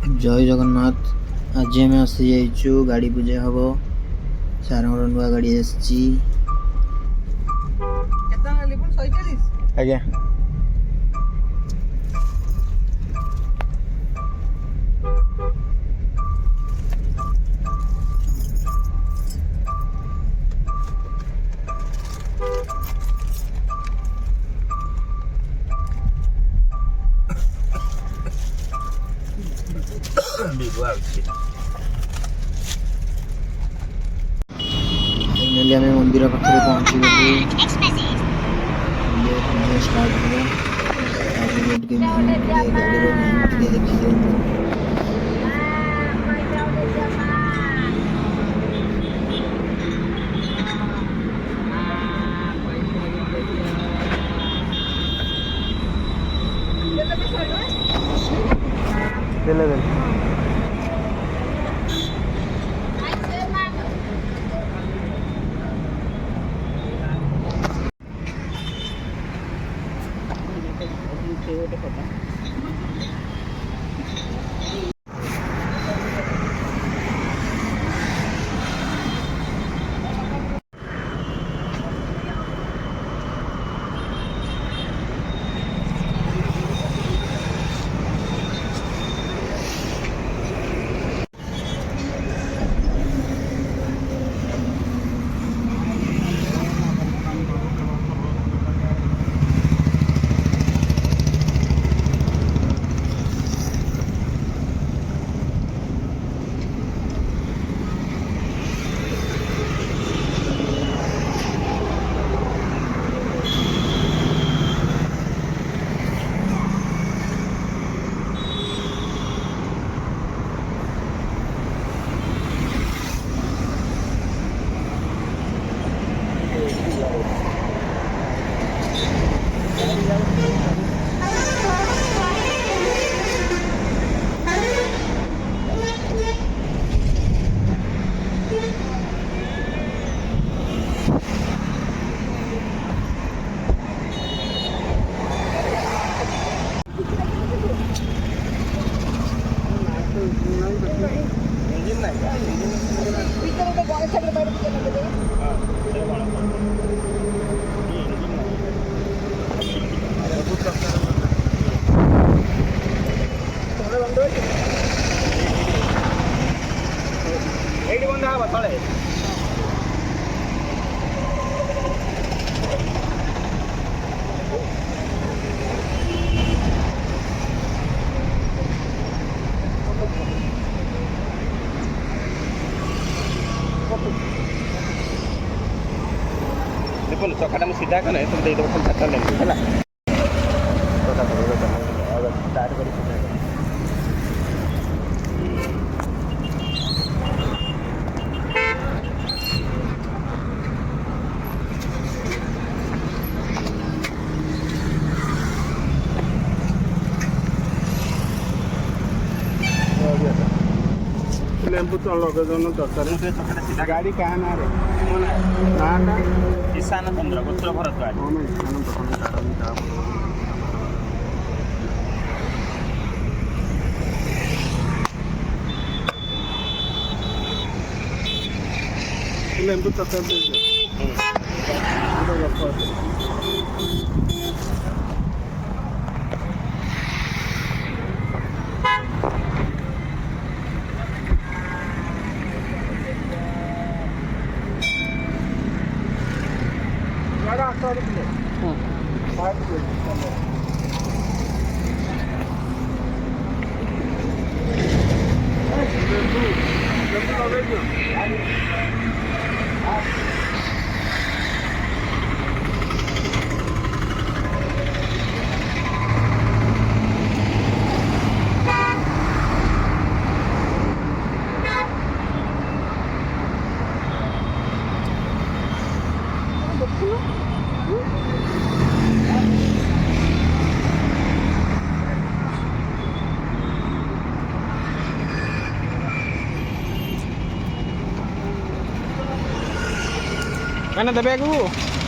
जय जगन्नाथ। आज आम आसी जाइचु गाड़ी पूजा हम सार नुआ गाड़ी आसी आज्ञा फाइनाली आम मंदिर पाखे पहुँची गलु स्टार्ट गाड़ी देखी दिखाँ देखो चकाटा में सीधा कने तुम दे दो खाली चक्कर लेंगे है ना स्टार्ट करी सीधा लेंबू तो लगे दोनों दरकार गाड़ी कहाँ ना रे ना ईशान चंद्र गोत्र भरत लेंबू तक Mana dah beg tu?